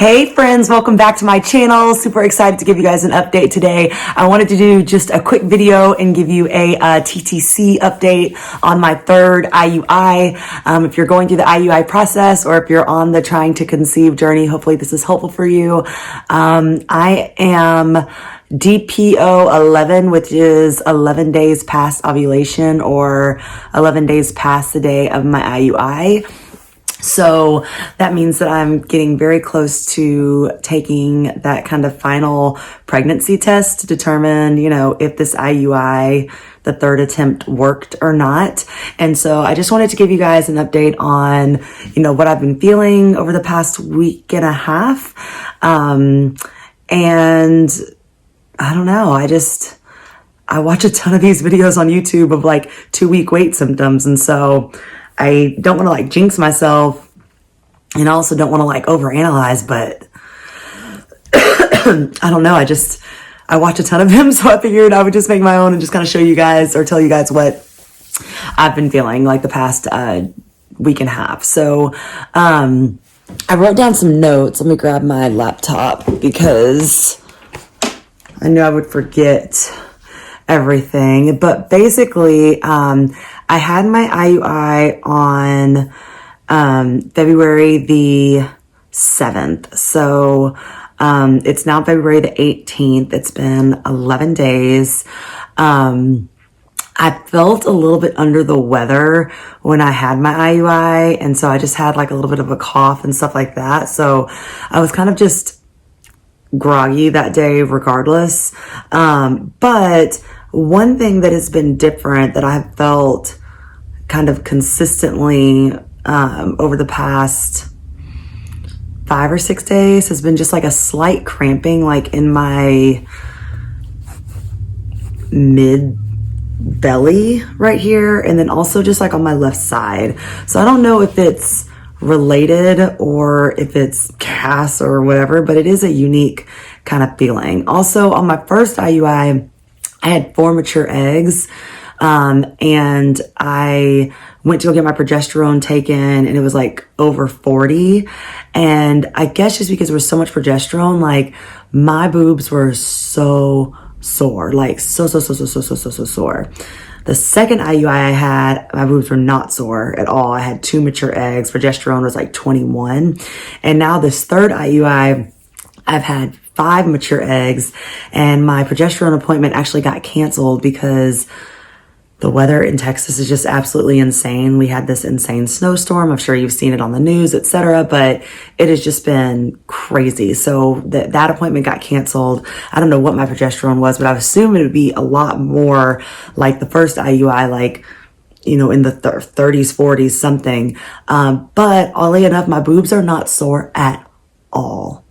Hey friends, welcome back to my channel. Super excited to give you guys an update today. I wanted to do just a quick video and give you a TTC update on my third IUI. If you're going through the IUI process or if you're on the trying to conceive journey, hopefully this is helpful for you. I am DPO 11, which is 11 days past ovulation or 11 days past the day of my IUI. So that means that I'm getting very close to taking that kind of final pregnancy test to determine, if this IUI, the third attempt, worked or not. And so I just wanted to give you guys an update on, what I've been feeling over the past week and a half. And I don't know, I watch a ton of these videos on YouTube of 2-week wait symptoms. And so I don't want to jinx myself, and I also don't want to overanalyze, but I don't know. I watch a ton of them. So I figured I would just make my own and just kind of show you guys or tell you guys what I've been feeling the past week and a half. So I wrote down some notes. Let me grab my laptop because I knew I would forget everything. But basically, I had my IUI on February the 7th. So it's now February the 18th. It's been 11 days. I felt a little bit under the weather when I had my IUI. And so I just had a little bit of a cough and stuff like that. So I was kind of just groggy that day regardless. But one thing that has been different that I've felt kind of consistently over the past 5 or 6 days has been just a slight cramping in my mid belly right here, and then also just on my left side. So I don't know if it's related or if it's gas or whatever, but it is a unique kind of feeling. Also, on my first IUI, I had 4 mature eggs, and I went to go get my progesterone taken, and it was over 40. And I guess just because there was so much progesterone, my boobs were so sore, so sore. The second IUI I had, my boobs were not sore at all. I had 2 mature eggs. Progesterone was 21. And now this third IUI, I've had 5 mature eggs, and my progesterone appointment actually got canceled because the weather in Texas is just absolutely insane. We had this insane snowstorm. I'm sure you've seen it on the news, etc., but it has just been crazy. So that appointment got canceled. I don't know what my progesterone was, but I assume it would be a lot more like the first IUI, in the 30s, 40s, something. But oddly enough, my boobs are not sore at all.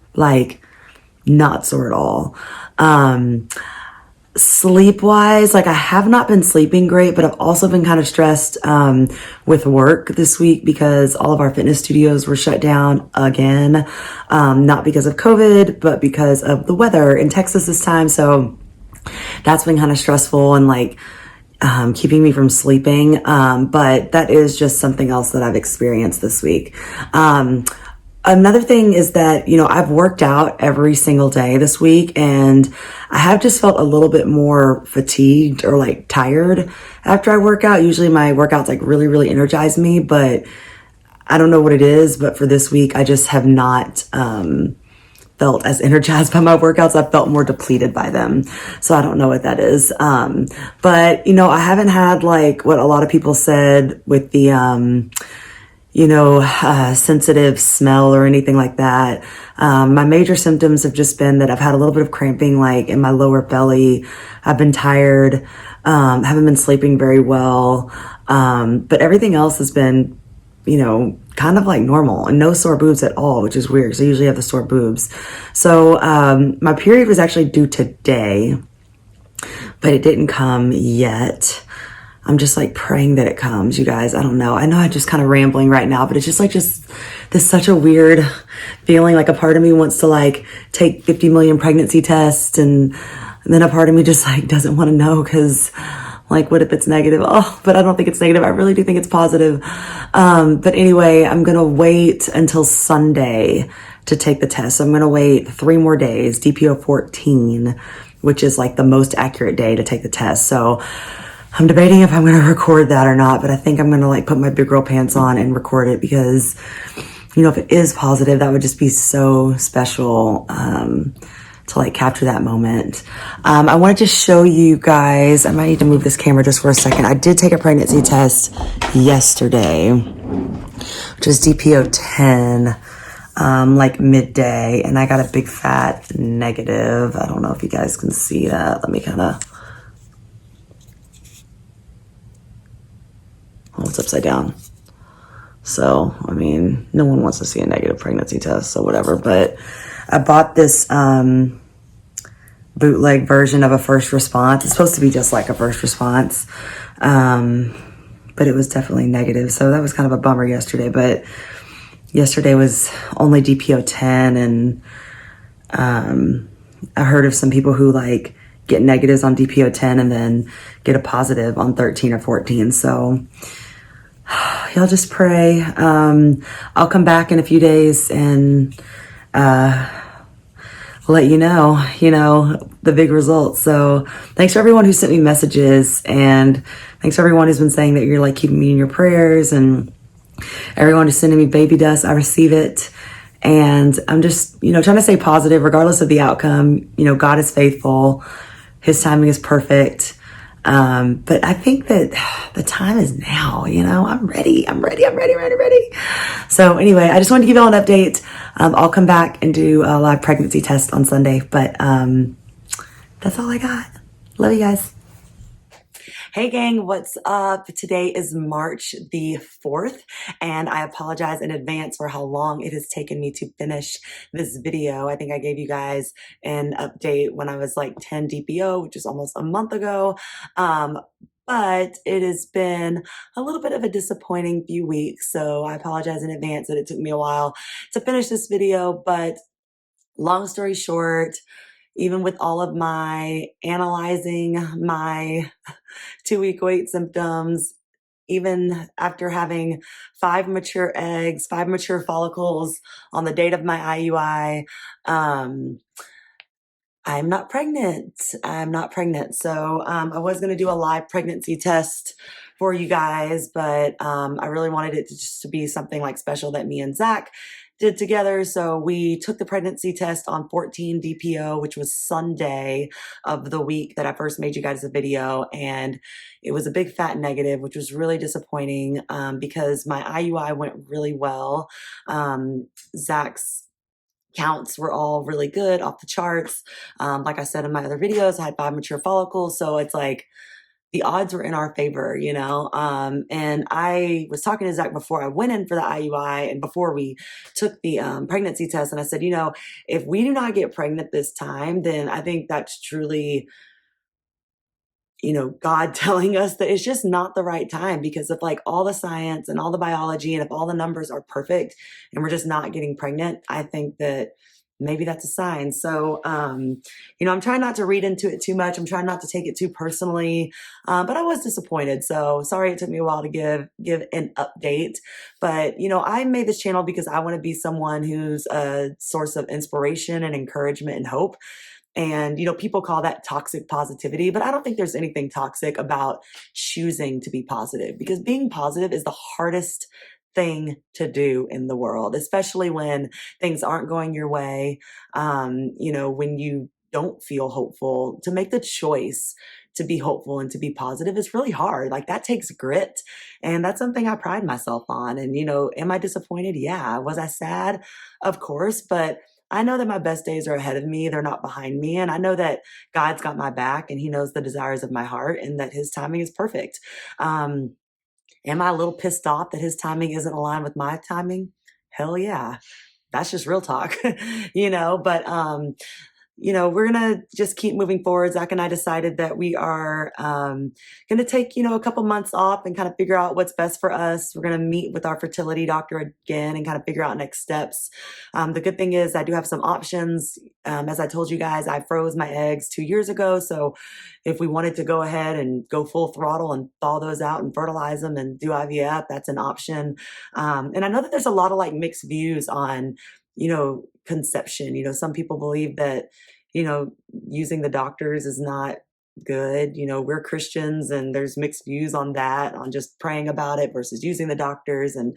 Not sore at all. Sleep-wise, I have not been sleeping great, but I've also been kind of stressed with work this week because all of our fitness studios were shut down again. Not because of COVID, but because of the weather in Texas this time. So that's been kind of stressful and keeping me from sleeping. But that is just something else that I've experienced this week. Another thing is that, I've worked out every single day this week, and I have just felt a little bit more fatigued or tired after I work out. Usually my workouts really, really energize me, but I don't know what it is. But for this week, I just have not felt as energized by my workouts. I've felt more depleted by them. So I don't know what that is. But, I haven't had what a lot of people said with the, sensitive smell or anything like that. My major symptoms have just been that I've had a little bit of cramping, in my lower belly. I've been tired, haven't been sleeping very well. But everything else has been, kind of normal, and no sore boobs at all, which is weird. So I usually have the sore boobs. So, my period was actually due today, but it didn't come yet. I'm just praying that it comes, you guys. I don't know. I know I'm just kind of rambling right now, but it's just this such a weird feeling. A part of me wants to take 50 million pregnancy tests, and then a part of me just doesn't want to know because Like, what if it's negative? Oh, but I don't think it's negative. I really do think it's positive. But anyway, I'm going to wait until Sunday to take the test. So I'm going to wait 3 more days, DPO 14, which is like the most accurate day to take the test. So I'm debating if I'm going to record that or not, but I think I'm going to like put my big girl pants on and record it because, you know, if it is positive, that would just be so special, to like capture that moment. I wanted to show you guys, I might need to move this camera just for a second. I did take a pregnancy test yesterday, which is DPO 10, like midday, and I got a big fat negative. I don't know if you guys can see that. Let me kind of, oh, it's upside down. So, I mean, no one wants to see a negative pregnancy test, so whatever. But I bought this bootleg version of a first response. It's supposed to be just like a first response, but it was definitely negative. So that was kind of a bummer yesterday. But yesterday was only DPO 10, and I heard of some people who like get negatives on DPO 10 and then get a positive on 13 or 14. So y'all just pray. I'll come back in a few days and let you know, the big results. So thanks for everyone who sent me messages, and thanks for everyone who's been saying that you're like keeping me in your prayers, and everyone who's sending me baby dust. I receive it. And I'm just, trying to stay positive regardless of the outcome. God is faithful. His timing is perfect. But I think that the time is now, I'm ready. I'm ready. So anyway, I just wanted to give y'all an update. I'll come back and do a live pregnancy test on Sunday, but, that's all I got. Love you guys. Hey gang, what's up? Today is March the 4th, and I apologize in advance for how long it has taken me to finish this video. I think I gave you guys an update when I was like 10 DPO, which is almost a month ago. But it has been a little bit of a disappointing few weeks, so I apologize in advance that it took me a while to finish this video. But long story short, even with all of my analyzing my 2-week wait symptoms, even after having 5 mature eggs, 5 mature follicles on the date of my IUI, I'm not pregnant. So I was going to do a live pregnancy test for you guys, but I really wanted it to just to be something like special that me and Zach did together. So we took the pregnancy test on 14 DPO, which was Sunday of the week that I first made you guys a video. And it was a big fat negative, which was really disappointing because my IUI went really well. Zach's counts were all really good, off the charts. Like I said in my other videos, I had 5 mature follicles. So it's like the odds were in our favor, and I was talking to Zach before I went in for the IUI and before we took the pregnancy test. And I said, if we do not get pregnant this time, then I think that's truly, God telling us that it's just not the right time, because if like all the science and all the biology and if all the numbers are perfect and we're just not getting pregnant, I think that maybe that's a sign. So, I'm trying not to read into it too much. I'm trying not to take it too personally. But I was disappointed. So sorry it took me a while to give an update. But, I made this channel because I want to be someone who's a source of inspiration and encouragement and hope. And, people call that toxic positivity, but I don't think there's anything toxic about choosing to be positive, because being positive is the hardest thing to do in the world, especially when things aren't going your way. When you don't feel hopeful, to make the choice to be hopeful and to be positive is really hard. Like that takes grit. And that's something I pride myself on. And, am I disappointed? Yeah. Was I sad? Of course. But I know that my best days are ahead of me. They're not behind me. And I know that God's got my back and he knows the desires of my heart and that his timing is perfect. Am I a little pissed off that his timing isn't aligned with my timing? Hell yeah. That's just real talk, but we're going to just keep moving forward. Zach and I decided that we are going to take, a couple months off and kind of figure out what's best for us. We're going to meet with our fertility doctor again and kind of figure out next steps. The good thing is I do have some options. As I told you guys, I froze my eggs 2 years ago. So if we wanted to go ahead and go full throttle and thaw those out and fertilize them and do IVF, that's an option. And I know that there's a lot of like mixed views on, conception. Some people believe that, using the doctors is not good. We're Christians and there's mixed views on that, on just praying about it versus using the doctors. And,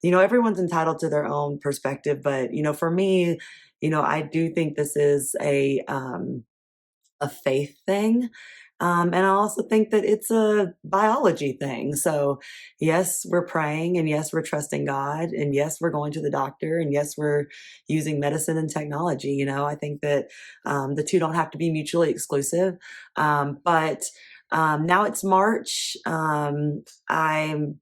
everyone's entitled to their own perspective. But, for me, I do think this is a faith thing. And I also think that it's a biology thing. So yes, we're praying, and yes, we're trusting God, and yes, we're going to the doctor, and yes, we're using medicine and technology. I think that the two don't have to be mutually exclusive. But now it's March. I'm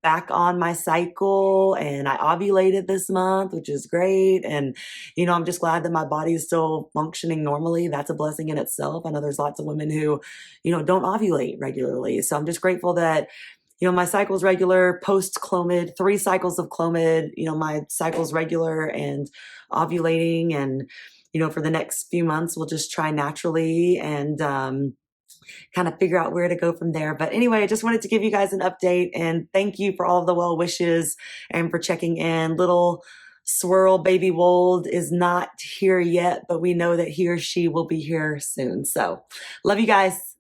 back on my cycle, and I ovulated this month, which is great. And, I'm just glad that my body is still functioning normally. That's a blessing in itself. I know there's lots of women who, don't ovulate regularly. So I'm just grateful that, my cycle's regular, post Clomid, 3 cycles of Clomid, my cycle's regular and ovulating. And, for the next few months, we'll just try naturally and, kind of figure out where to go from there. But anyway, I just wanted to give you guys an update, and thank you for all of the well wishes and for checking in. Little swirl baby Wold is not here yet, but we know that he or she will be here soon. So love you guys.